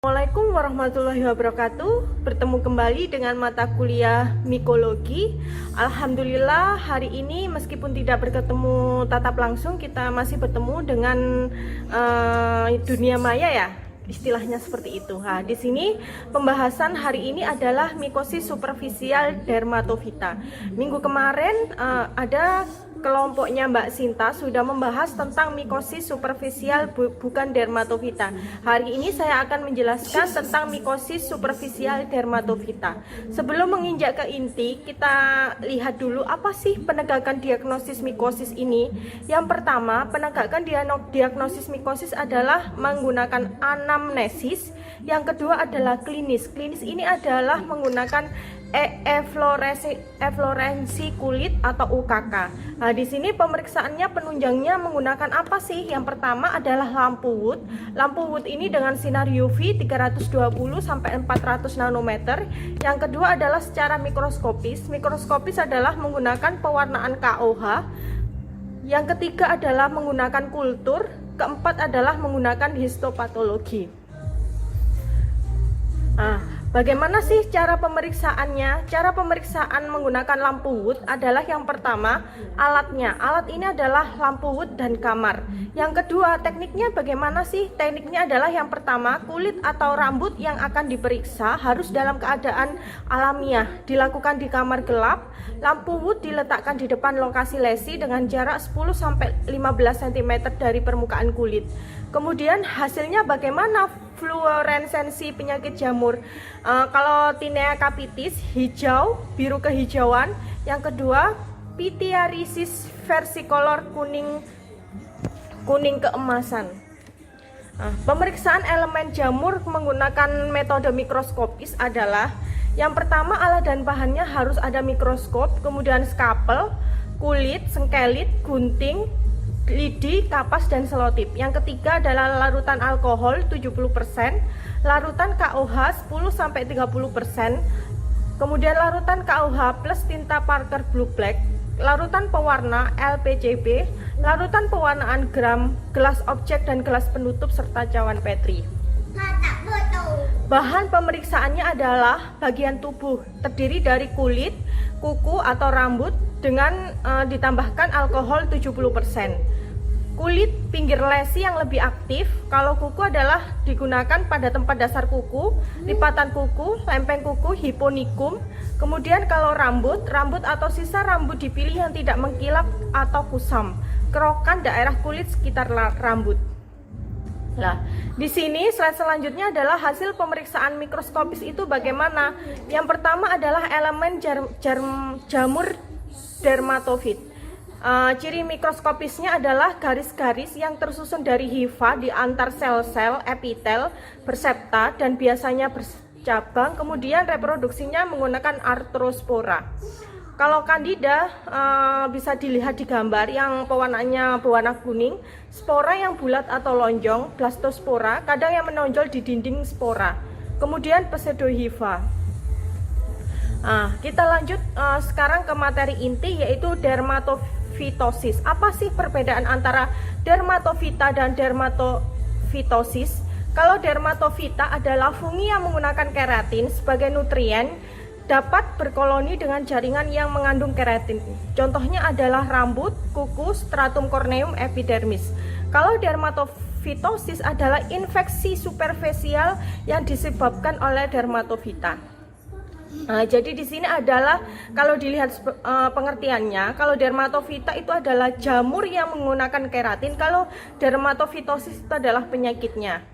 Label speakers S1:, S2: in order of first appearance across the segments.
S1: Assalamualaikum warahmatullahi wabarakatuh. Bertemu kembali dengan mata kuliah mikologi. Alhamdulillah hari ini meskipun tidak bertemu tatap langsung, kita masih bertemu dengan dunia maya ya, istilahnya seperti itu. Nah, di sini pembahasan hari ini adalah mikosis superficial dermatofita. Minggu kemarin ada kelompoknya Mbak Sinta sudah membahas tentang mikosis superficial bukan dermatofita. Hari ini saya akan menjelaskan tentang mikosis superficial dermatofita. Sebelum menginjak ke inti, kita lihat dulu apa sih penegakan diagnosis mikosis ini. Yang pertama, penegakan diagnosis mikosis adalah menggunakan anamnesis. Yang kedua adalah klinis. Klinis ini adalah menggunakan eflorensi kulit atau UKK. Nah, di sini pemeriksaannya penunjangnya menggunakan apa sih? Yang pertama adalah lampu Wood. Lampu Wood ini dengan sinar UV 320 sampai 400 nanometer. Yang kedua adalah secara mikroskopis. Mikroskopis adalah menggunakan pewarnaan KOH. Yang ketiga adalah menggunakan kultur. Keempat adalah menggunakan histopatologi. Nah, bagaimana sih cara pemeriksaannya? Cara pemeriksaan menggunakan lampu Wood adalah yang pertama alatnya. Alat ini adalah lampu Wood dan kamar. Yang kedua, tekniknya bagaimana sih? Tekniknya adalah yang pertama, kulit atau rambut yang akan diperiksa harus dalam keadaan alamiah. Dilakukan di kamar gelap. Lampu Wood diletakkan di depan lokasi lesi dengan jarak 10-15 cm dari permukaan kulit. Kemudian hasilnya bagaimana? Fluoresensi penyakit jamur. Kalau tinea capitis hijau, biru kehijauan. Yang kedua, pityriasis versicolor kuning keemasan. Pemeriksaan elemen jamur menggunakan metode mikroskopis adalah yang pertama, alat dan bahannya harus ada mikroskop, kemudian skapel, kulit, sengkelit, gunting, lidi, kapas, dan selotip. Yang ketiga adalah larutan alkohol 70%, larutan KOH 10-30%, kemudian larutan KOH plus tinta Parker Blue Black, larutan pewarna LPCB, larutan pewarnaan gram, gelas objek dan gelas penutup serta cawan Petri. Bahan pemeriksaannya adalah bagian tubuh, terdiri dari kulit, kuku atau rambut dengan ditambahkan alkohol 70%. Kulit pinggir lesi yang lebih aktif. Kalau kuku adalah digunakan pada tempat dasar kuku, lipatan kuku, lempeng kuku, hiponikum. Kemudian kalau rambut atau sisa rambut dipilih yang tidak mengkilap atau kusam. Kerokan daerah kulit sekitar rambut. Nah, di sini slide selanjutnya adalah hasil pemeriksaan mikroskopis itu bagaimana. Yang pertama adalah elemen jamur dermatofit. Ciri mikroskopisnya adalah garis-garis yang tersusun dari hifa di antar sel-sel epitel bersepta dan biasanya bercabang. Kemudian reproduksinya menggunakan arthrospora. Kalau Candida bisa dilihat di gambar yang pewarnaannya berwarna kuning, spora yang bulat atau lonjong, blastospora, kadang yang menonjol di dinding spora. Kemudian pseudohifa. Kita lanjut sekarang ke materi inti, yaitu dermatofitosis. Apa sih perbedaan antara dermatofita dan dermatofitosis? Kalau dermatofita adalah fungi yang menggunakan keratin sebagai nutrien, dapat berkoloni dengan jaringan yang mengandung keratin. Contohnya adalah rambut, kuku, stratum corneum, epidermis. Kalau dermatofitosis adalah infeksi superficial yang disebabkan oleh dermatofita. Jadi di sini adalah kalau dilihat pengertiannya, kalau dermatofita itu adalah jamur yang menggunakan keratin, kalau dermatofitosis itu adalah penyakitnya.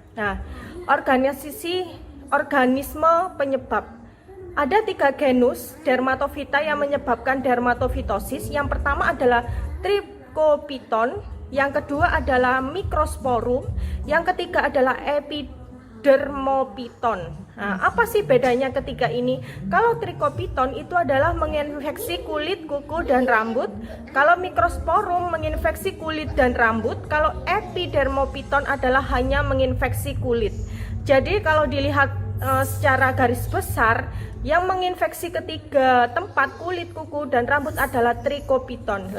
S1: Organisme penyebab. Ada 3 genus dermatofita yang menyebabkan dermatofitosis. Yang pertama adalah Trichopiton, yang kedua adalah Microsporum, yang ketiga adalah Epidermopiton. Apa sih bedanya ketiga ini? Kalau Trichopiton itu adalah menginfeksi kulit, kuku, dan rambut. Kalau Microsporum menginfeksi kulit dan rambut. Kalau Epidermopiton adalah hanya menginfeksi kulit. Jadi kalau dilihat secara garis besar, yang menginfeksi ketiga tempat kulit, kuku, dan rambut adalah Trichopiton.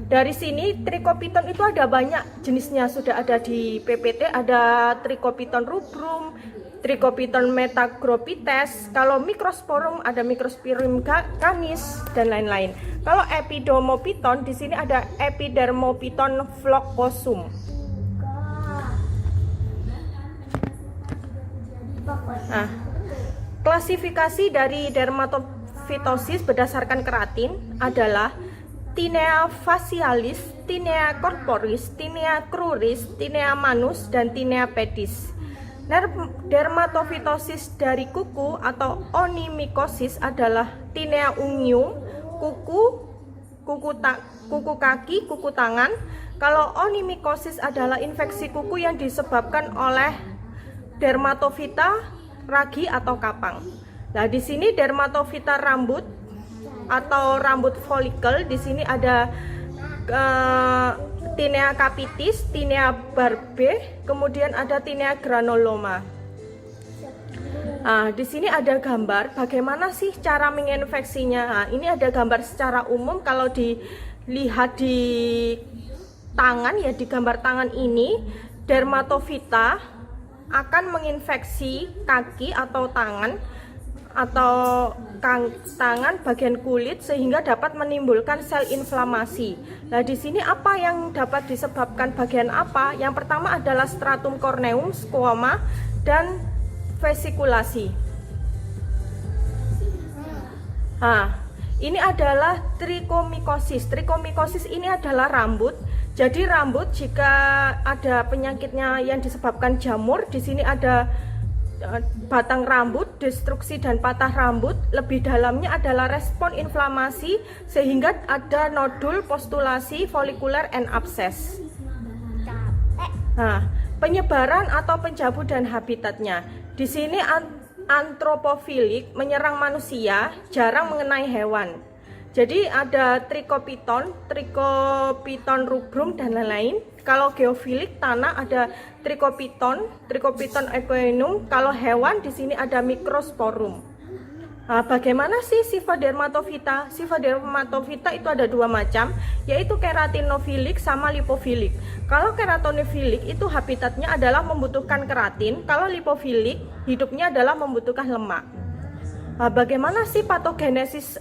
S1: Dari sini Trichopiton itu ada banyak jenisnya, sudah ada di PPT, ada Trichopiton rubrum, Trichopiton metagropites. Kalau Microsporum ada Microsporium canis dan lain-lain. Kalau Epidermophyton di sini ada Epidermophyton floccosum. Nah, klasifikasi dari dermatofitosis berdasarkan keratin adalah Tinea facialis, Tinea corporis, Tinea cruris, Tinea manus, dan Tinea pedis. Dermatofitosis dari kuku atau onimikosis adalah Tinea unguium, kuku kaki, kuku tangan. Kalau onimikosis adalah infeksi kuku yang disebabkan oleh dermatofita ragi atau kapang. Nah, di sini dermatofita rambut atau rambut folikel, di sini ada Tinea capitis, Tinea barbae, kemudian ada Tinea granuloma. Nah, di sini ada gambar bagaimana sih cara menginfeksinya. Nah, ini ada gambar secara umum. Kalau dilihat di tangan ya, di gambar tangan ini, dermatofita akan menginfeksi kaki atau tangan bagian kulit sehingga dapat menimbulkan sel inflamasi. Nah, di sini apa yang dapat disebabkan bagian apa? Yang pertama adalah stratum corneum, squama, dan vesikulasi. Nah, ini adalah trichomikosis. Trichomikosis ini adalah rambut. Jadi rambut jika ada penyakitnya yang disebabkan jamur, di sini ada batang rambut, destruksi dan patah rambut. Lebih dalamnya adalah respon inflamasi sehingga ada nodul, postulasi, folikuler, and abses. Nah, penyebaran atau pencabutan dan habitatnya. Di sini antropofilik menyerang manusia, jarang mengenai hewan. Jadi ada Trichopiton rubrum dan lain-lain. Kalau geofilik tanah ada Trichopiton equinum. Kalau hewan di sini ada Microsporum. Nah, bagaimana sih sifat dermatofita? Sifat dermatofita itu ada dua macam, yaitu keratinofilik sama lipofilik. Kalau keratinofilik itu habitatnya adalah membutuhkan keratin. Kalau lipofilik hidupnya adalah membutuhkan lemak. Nah, bagaimana sih patogenesis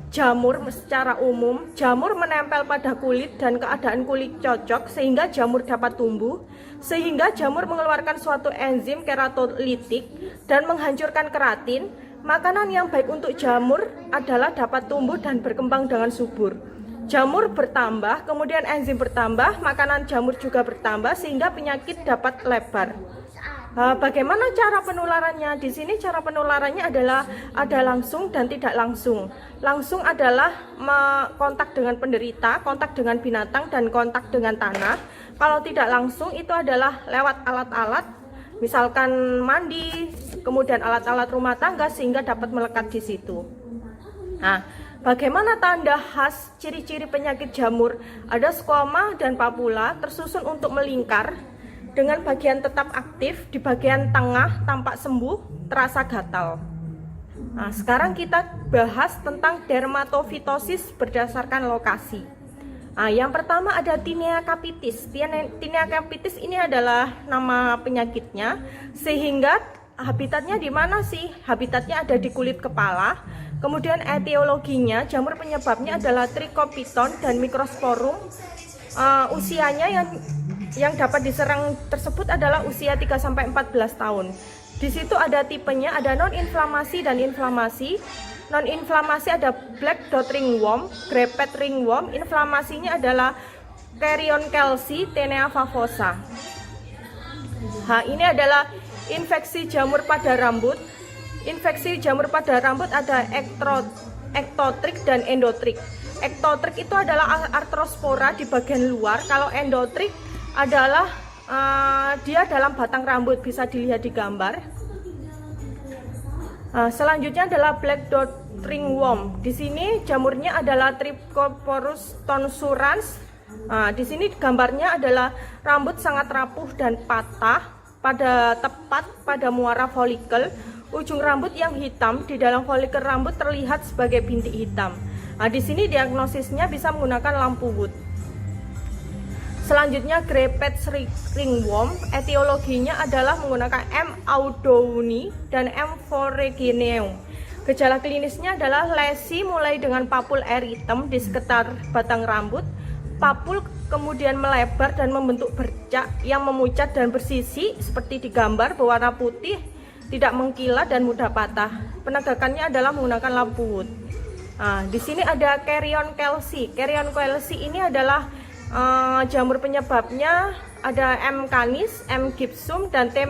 S1: jamur secara umum? Jamur menempel pada kulit dan keadaan kulit cocok sehingga jamur dapat tumbuh, sehingga jamur mengeluarkan suatu enzim keratolitik dan menghancurkan keratin. Makanan yang baik untuk jamur adalah dapat tumbuh dan berkembang dengan subur. Jamur bertambah, kemudian enzim bertambah, makanan jamur juga bertambah sehingga penyakit dapat lebar. Bagaimana cara penularannya? Di sini cara penularannya adalah ada langsung dan tidak langsung. Langsung adalah kontak dengan penderita, kontak dengan binatang, dan kontak dengan tanah. Kalau tidak langsung itu adalah lewat alat-alat, misalkan mandi, kemudian alat-alat rumah tangga sehingga dapat melekat di situ. Nah, bagaimana tanda khas ciri-ciri penyakit jamur? Ada squama dan papula tersusun untuk melingkar, dengan bagian tetap aktif, di bagian tengah tampak sembuh, terasa gatal. Nah, sekarang kita bahas tentang dermatofitosis berdasarkan lokasi. Nah, yang pertama ada Tinea capitis. Tinea capitis ini adalah nama penyakitnya, sehingga habitatnya di mana sih? Habitatnya ada di kulit kepala. Kemudian etiologinya, jamur penyebabnya adalah Trichopiton dan Microsporum. Usianya yang dapat diserang tersebut adalah usia 3-14 tahun. Di situ ada tipenya, ada non-inflamasi dan inflamasi. Non-inflamasi ada black dot ringworm, grepet ringworm. Inflamasinya adalah Carion calci, Tinea favosa. Ini adalah infeksi jamur pada rambut. Infeksi jamur pada rambut ada ektotrik dan endotrik. Ektotrik itu adalah artrospora di bagian luar. Kalau endotrik adalah dia dalam batang rambut, bisa dilihat di gambar. Selanjutnya adalah black dot ringworm. Di sini jamurnya adalah Trichoporus tonsurans. Di sini gambarnya adalah rambut sangat rapuh dan patah tepat pada muara folikel. Ujung rambut yang hitam di dalam folikel rambut terlihat sebagai bintik hitam. Di sini diagnosisnya bisa menggunakan lampu Wood. Selanjutnya Grapes ringworm, etiologinya adalah menggunakan M. audouni dan M. foraginium. Gejala klinisnya adalah lesi mulai dengan papul eritem di sekitar batang rambut. Papul kemudian melebar dan membentuk bercak yang memucat dan bersisi seperti di gambar, berwarna putih, tidak mengkilat dan mudah patah. Penegakannya adalah menggunakan lampu wood. Nah, di sini ada Carrion Kelsey. Carrion Kelsey ini adalah jamur penyebabnya ada M. canis, M. gipsum, dan T.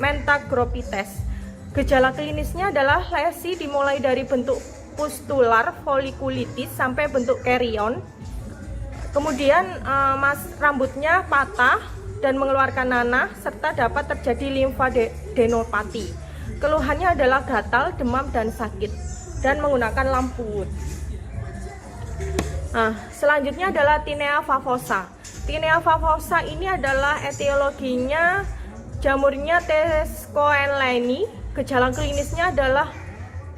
S1: mentagrophytes. Gejala klinisnya adalah lesi dimulai dari bentuk pustular folikulitis sampai bentuk carrion. Kemudian rambutnya patah dan mengeluarkan nanah serta dapat terjadi limfadenopati. Keluhannya adalah gatal, demam, dan sakit, dan menggunakan lampu wood. Nah, selanjutnya adalah Tinea favosa. Tinea favosa ini adalah etiologinya jamurnya Tescoenleni. Gejala klinisnya adalah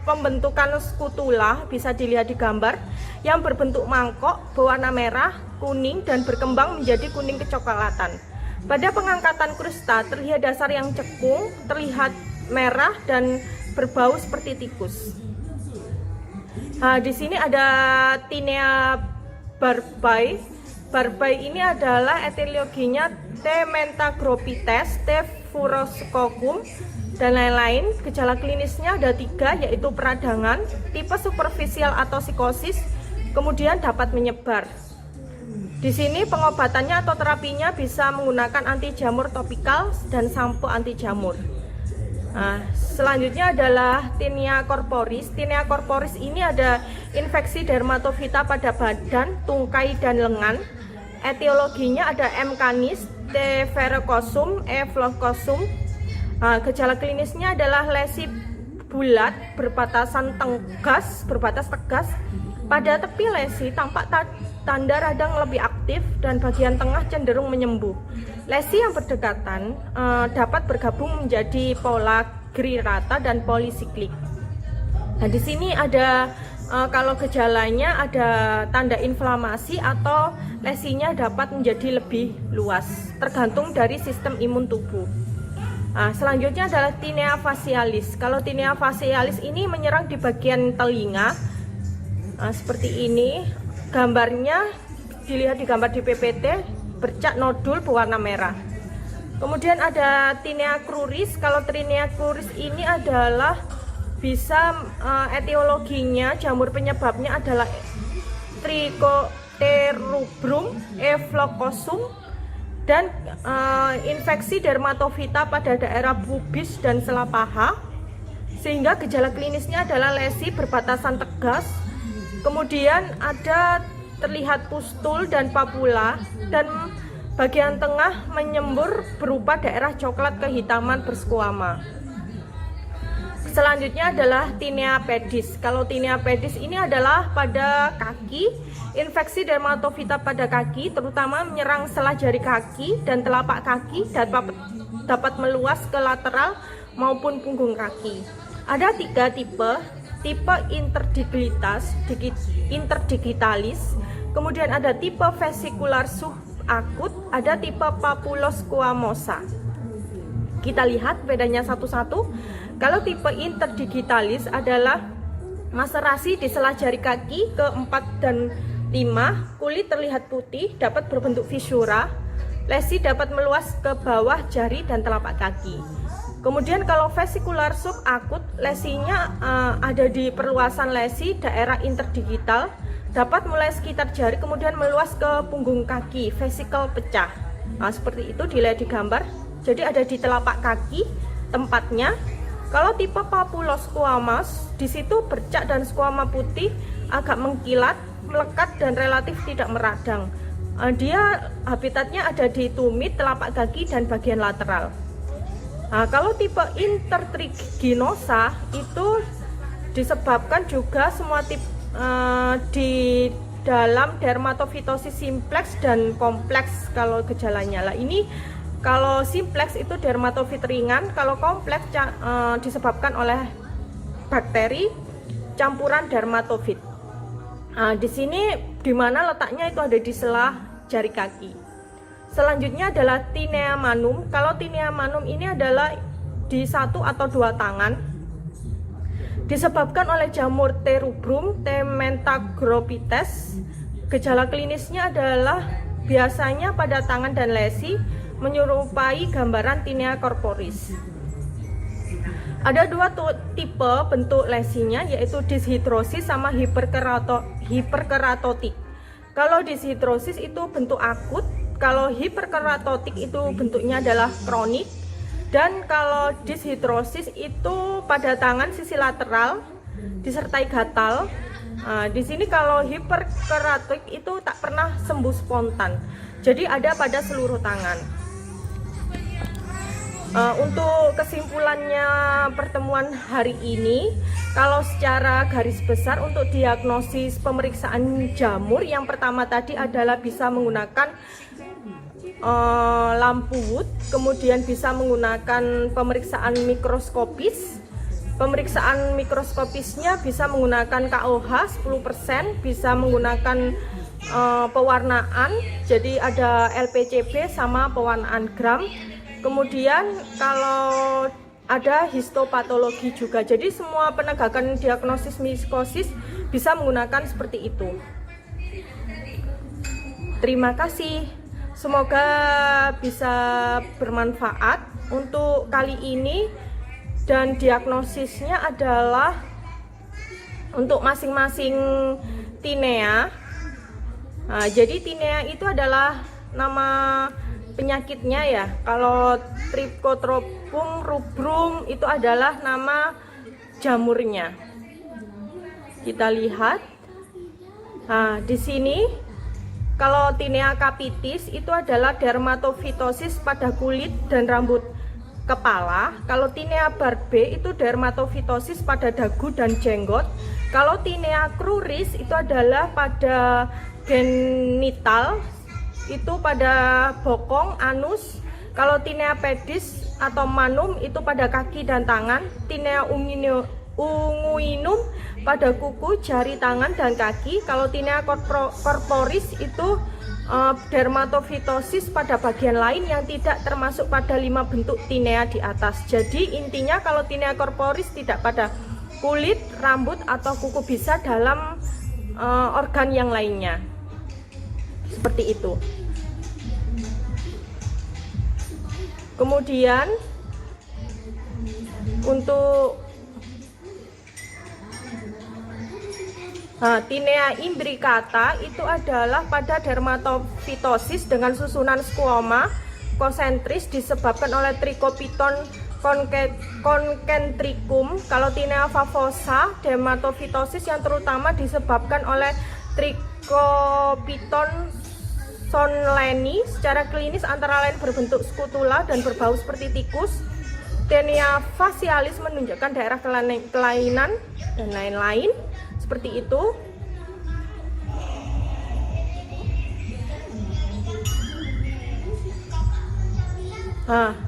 S1: pembentukan skutula, bisa dilihat di gambar, yang berbentuk mangkok, berwarna merah, kuning, dan berkembang menjadi kuning kecoklatan. Pada pengangkatan krusta terlihat dasar yang cekung, terlihat merah dan berbau seperti tikus. Nah, di sini ada Tinea barbae. Barbae ini adalah etiologinya T. mentagrophytes, T. furoscoccum, dan lain-lain. Gejala klinisnya ada 3, yaitu peradangan, tipe superficial atau psikosis, kemudian dapat menyebar. Di sini pengobatannya atau terapinya bisa menggunakan anti jamur topikal dan sampo anti jamur. Nah, selanjutnya adalah Tinea corporis. Tinea corporis ini ada infeksi dermatofita pada badan, tungkai, dan lengan. Etiologinya ada M. canis, T. verrucosum, E. floccosum. Nah, gejala klinisnya adalah lesi bulat berbatas tegas. Pada tepi lesi tampak tanda radang lebih aktif dan bagian tengah cenderung menyembuh. Lesi yang berdekatan dapat bergabung menjadi pola grirata dan polisiklik. Nah, di sini ada kalau gejalanya ada tanda inflamasi atau lesinya dapat menjadi lebih luas, tergantung dari sistem imun tubuh. Nah, selanjutnya adalah Tinea facialis. Kalau Tinea facialis ini menyerang di bagian telinga. Nah, seperti ini gambarnya, dilihat di gambar di PPT, bercak nodul berwarna merah. Kemudian ada Tinea cruris. Kalau Tinea cruris ini adalah bisa etiologinya, jamur penyebabnya adalah Trichoterubrum ephlococcum, dan infeksi dermatofita pada daerah pubis dan sela paha, sehingga gejala klinisnya adalah lesi berbatasan tegas. Kemudian ada terlihat pustul dan papula, dan bagian tengah menyembur berupa daerah coklat kehitaman berskuama. Selanjutnya adalah Tinea pedis. Kalau Tinea pedis ini adalah pada kaki. Infeksi dermatofita pada kaki terutama menyerang sela jari kaki dan telapak kaki, dan dapat meluas ke lateral maupun punggung kaki. Ada 3 tipe. Tipe interdigitalis, kemudian ada tipe vesicular subakut, ada tipe papulosquamosa. Kita lihat bedanya satu-satu. Kalau tipe interdigitalis adalah maserasi di sela jari kaki ke-4 dan 5, kulit terlihat putih, dapat berbentuk fisura, lesi dapat meluas ke bawah jari dan telapak kaki. Kemudian kalau vesicular subakut, lesinya ada di perluasan lesi daerah interdigital, dapat mulai sekitar jari kemudian meluas ke punggung kaki, vesikel pecah. Nah, seperti itu dilihat di gambar. Jadi ada di telapak kaki tempatnya. Kalau tipe papulosquamus, di situ bercak dan skuama putih, agak mengkilat, melekat, dan relatif tidak meradang. Dia habitatnya ada di tumit, telapak kaki, dan bagian lateral. Nah, kalau tipe intertriginosa itu disebabkan juga semua tipe di dalam dermatofitosis simplex dan kompleks kalau gejalanya. Lah ini kalau simplex itu dermatofit ringan, kalau kompleks disebabkan oleh bakteri campuran dermatofit. Nah, di sini di mana letaknya itu ada di sela jari kaki. Selanjutnya adalah tinea manum. Kalau tinea manum ini adalah di 1 atau 2 tangan, disebabkan oleh jamur T. rubrum, T. mentagrophytes. Gejala klinisnya adalah biasanya pada tangan dan lesi, menyerupai gambaran tinea corporis. Ada 2 tipe bentuk lesinya, yaitu dishidrosis sama hiperkeratotik. Kalau dishidrosis itu bentuk akut, kalau hiperkeratotik itu bentuknya adalah kronik, dan kalau dishidrosis itu pada tangan sisi lateral disertai gatal. Nah, di sini kalau hiperkeratotik itu tak pernah sembuh spontan, jadi ada pada seluruh tangan. Untuk kesimpulannya pertemuan hari ini, kalau secara garis besar untuk diagnosis pemeriksaan jamur, yang pertama tadi adalah bisa menggunakan lampu Wood, kemudian bisa menggunakan pemeriksaan mikroskopis. Pemeriksaan mikroskopisnya bisa menggunakan KOH 10%, bisa menggunakan pewarnaan, jadi ada LPCB sama pewarnaan gram. Kemudian kalau ada histopatologi juga, jadi semua penegakan diagnosis mikosis bisa menggunakan seperti itu. Terima kasih, semoga bisa bermanfaat untuk kali ini. Dan diagnosisnya adalah untuk masing-masing tinea. Nah, jadi tinea itu adalah nama penyakitnya ya. Kalau Trichotropum rubrum itu adalah nama jamurnya. Kita lihat. Nah, di sini kalau tinea capitis itu adalah dermatofitosis pada kulit dan rambut kepala. Kalau tinea barbae itu dermatofitosis pada dagu dan jenggot. Kalau tinea cruris itu adalah pada genital, itu pada bokong, anus. Kalau tinea pedis atau manum itu pada kaki dan tangan. Tinea unguinum pada kuku, jari tangan dan kaki. Kalau tinea corporis itu dermatofitosis pada bagian lain yang tidak termasuk pada 5 bentuk tinea di atas. Jadi intinya kalau tinea corporis tidak pada kulit, rambut atau kuku, bisa dalam organ yang lainnya. Seperti itu. Kemudian untuk tinea imbricata itu adalah pada dermatofitosis dengan susunan squama konsentris disebabkan oleh Trichophyton concentricum. Kalau tinea favosa dermatofitosis yang terutama disebabkan oleh Trichophyton sonleni. Secara klinis antara lain berbentuk skutula dan berbau seperti tikus. Tinea facialis menunjukkan daerah kelainan dan lain-lain. Seperti itu.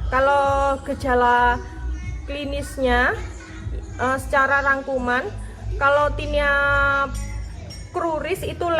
S1: Kalau gejala klinisnya secara rangkuman, kalau tinea cruris itu